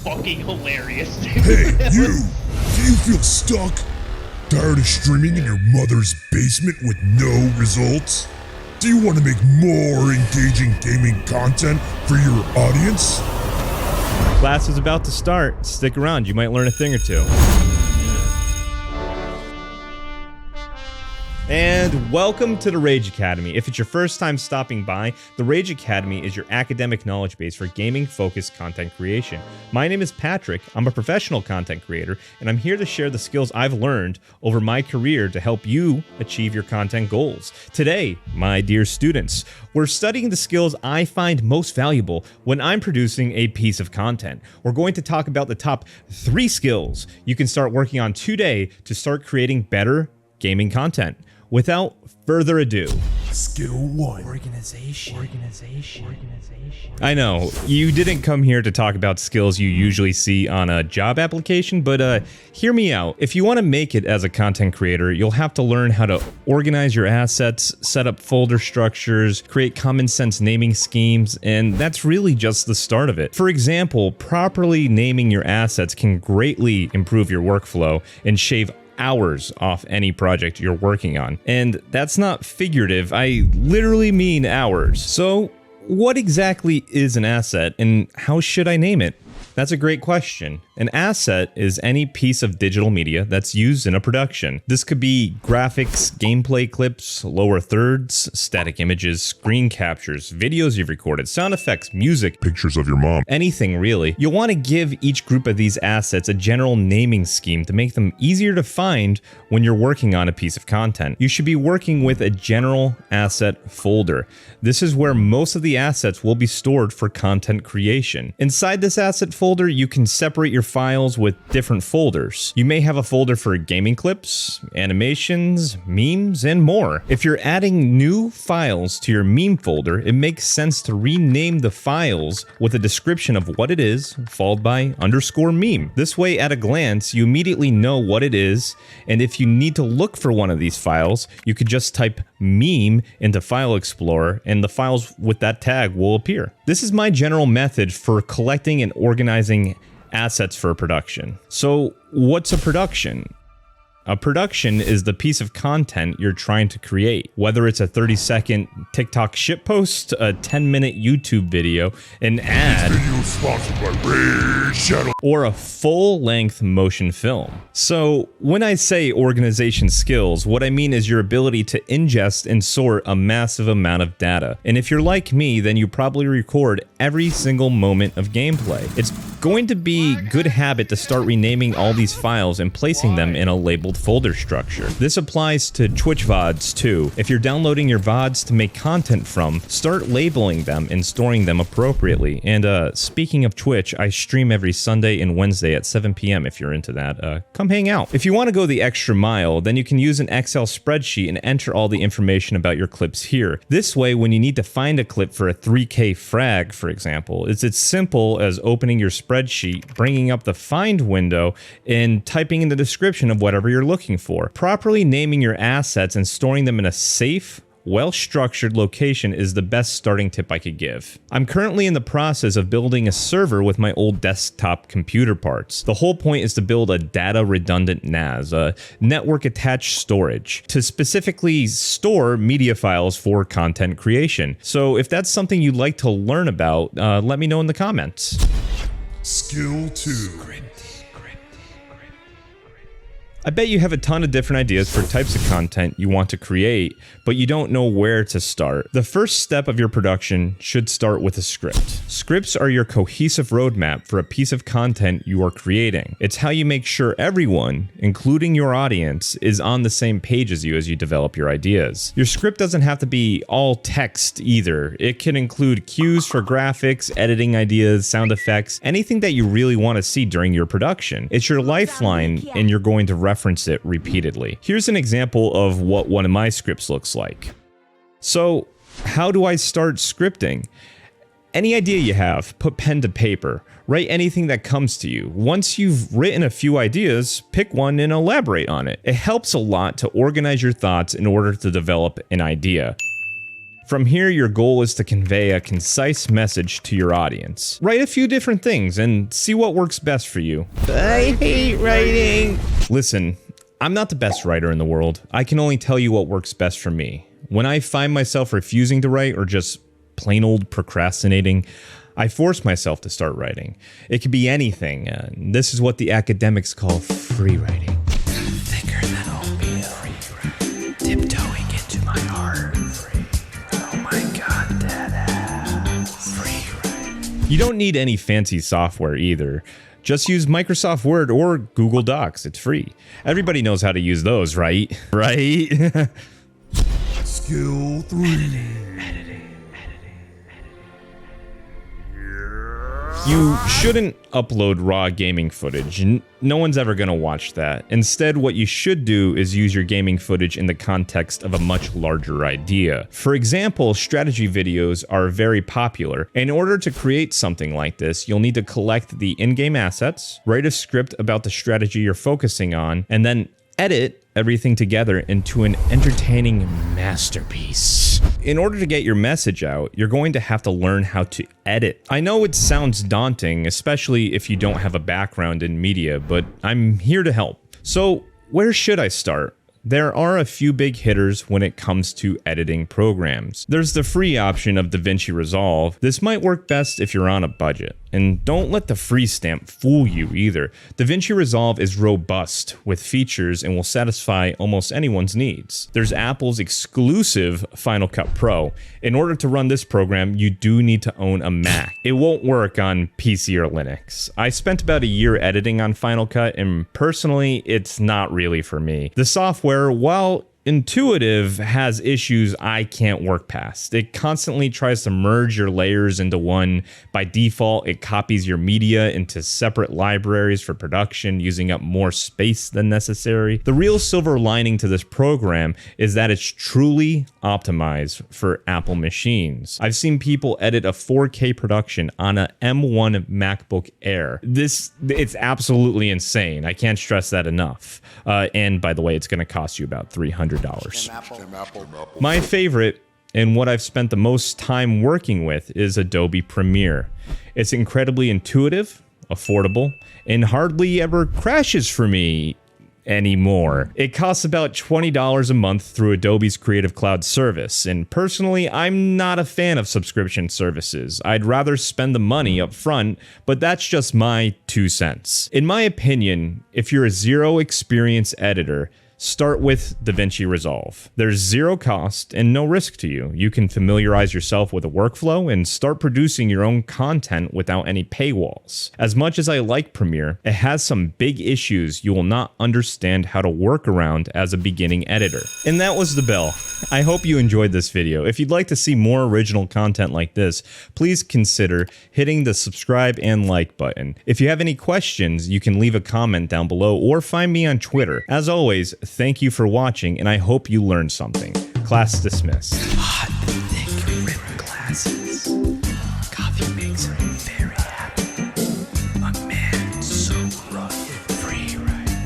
fucking hilarious, dude. Hey, you! Do you feel stuck? Tired of streaming in your mother's basement with no results? Do you want to make more engaging gaming content for your audience? Class is about to start. Stick around, you might learn a thing or two. And welcome to the Rage Academy. If it's your first time stopping by, the Rage Academy is your academic knowledge base for gaming-focused content creation. My name is Patrick, I'm a professional content creator, and I'm here to share the skills I've learned over my career to help you achieve your content goals. Today, my dear students, we're studying the skills I find most valuable when I'm producing a piece of content. We're going to talk about the top 3 skills you can start working on today to start creating better gaming content. Without further ado, Skill 1. Organization. I know, you didn't come here to talk about skills you usually see on a job application, but hear me out. If you want to make it as a content creator, you'll have to learn how to organize your assets, set up folder structures, create common sense naming schemes, and that's really just the start of it. For example, properly naming your assets can greatly improve your workflow and shave hours off any project you're working on. And that's not figurative, I literally mean hours. So what exactly is an asset and how should I name it? That's a great question. An asset is any piece of digital media that's used in a production. This could be graphics, gameplay clips, lower thirds, static images, screen captures, videos you've recorded, sound effects, music, Pictures of your mom. anything really. You'll want to give each group of these assets a general naming scheme to make them easier to find when you're working on a piece of content. You should be working with a general asset folder. This is where most of the assets will be stored for content creation. Inside this asset folder, you can separate your files with different folders. You may have a folder for gaming clips, animations, memes, and more. If you're adding new files to your meme folder, it makes sense to rename the files with a description of what it is, followed by _meme. This way, at a glance, you immediately know what it is, and if you need to look for one of these files, you could just type meme into File Explorer, and the files with that tag will appear. This is my general method for collecting and organizing assets for production. So what's a production? A production is the piece of content you're trying to create, whether it's a 30-second TikTok shitpost, a 10-minute YouTube video, an ad, Video sponsored by Rage Shadow. or a full-length motion film. So when I say organization skills, what I mean is your ability to ingest and sort a massive amount of data. And if you're like me, then you probably record every single moment of gameplay. It's going to be good habit to start renaming all these files and placing them in a labeled folder structure. This applies to Twitch VODs too. If you're downloading your VODs to make content from, start labeling them and storing them appropriately. And speaking of Twitch, I stream every Sunday and Wednesday at 7 p.m. if you're into that. Come hang out. If you want to go the extra mile, then you can use an Excel spreadsheet and enter all the information about your clips here. This way, when you need to find a clip for a 3K frag, for example, it's as simple as opening your spreadsheet, bringing up the find window, and typing in the description of whatever you're looking for. Properly naming your assets and storing them in a safe, well-structured location is the best starting tip I could give. I'm currently in the process of building a server with my old desktop computer parts. The whole point is to build a data redundant NAS, a network attached storage, to specifically store media files for content creation. So if that's something you'd like to learn about, let me know in the comments. Skill 2. I bet you have a ton of different ideas for types of content you want to create, but you don't know where to start. The first step of your production should start with a script. Scripts are your cohesive roadmap for a piece of content you are creating. It's how you make sure everyone, including your audience, is on the same page as you develop your ideas. Your script doesn't have to be all text either. It can include cues for graphics, editing ideas, sound effects, anything that you really want to see during your production. It's your lifeline, and you're going to reference it repeatedly. Here's an example of what one of my scripts looks like. So, how do I start scripting? Any idea you have, put pen to paper. Write anything that comes to you. Once you've written a few ideas, pick one and elaborate on it. It helps a lot to organize your thoughts in order to develop an idea. From here, your goal is to convey a concise message to your audience. Write a few different things and see what works best for you. I hate writing. Listen, I'm not the best writer in the world. I can only tell you what works best for me. When I find myself refusing to write or just plain old procrastinating, I force myself to start writing. It could be anything. This is what the academics call free writing. Thicker than oatmeal. Tiptoeing into my heart. Oh my god, deadass. Free writing. You don't need any fancy software either. Just use Microsoft Word or Google Docs. It's free. Everybody knows how to use those, right? Right? Skill 3. You shouldn't upload raw gaming footage. No one's ever gonna watch that. Instead, what you should do is use your gaming footage in the context of a much larger idea. For example, strategy videos are very popular. In order to create something like this, you'll need to collect the in-game assets, write a script about the strategy you're focusing on, and then edit everything together into an entertaining masterpiece. In order to get your message out, you're going to have to learn how to edit. I know it sounds daunting, especially if you don't have a background in media, but I'm here to help. So, where should I start? There are a few big hitters when it comes to editing programs. There's the free option of Davinci Resolve. This might work best if you're on a budget. And don't let the free stamp fool you either. Davinci Resolve is robust with features and will satisfy almost anyone's needs. There's Apple's exclusive Final Cut Pro. In order to run this program, you do need to own a Mac. It won't work on PC or Linux. I spent about a year editing on Final Cut, and personally, it's not really for me. The software, while intuitive, has issues I can't work past. It constantly tries to merge your layers into one. By default, it copies your media into separate libraries for production, using up more space than necessary. The real silver lining to this program is that it's truly optimized for Apple machines. I've seen people edit a 4K production on a M1 MacBook Air. It's absolutely insane. I can't stress that enough. And by the way, it's going to cost you about $300. My favorite, and what I've spent the most time working with, is Adobe Premiere. It's incredibly intuitive, affordable, and hardly ever crashes for me anymore. It costs about $20 a month through Adobe's Creative Cloud service, and personally, I'm not a fan of subscription services. I'd rather spend the money up front, but that's just my 2 cents. In my opinion, if you're a zero experience editor, start with Davinci Resolve. There's zero cost and no risk to you. You can familiarize yourself with a workflow and start producing your own content without any paywalls. As much as I like Premiere, it has some big issues you will not understand how to work around as a beginning editor. And that was the bell. I hope you enjoyed this video. If you'd like to see more original content like this, please consider hitting the subscribe and like button. If you have any questions, you can leave a comment down below or find me on Twitter. As always, thank you for watching, and I hope you learned something. Class dismissed. Hot, thick, ripped glasses.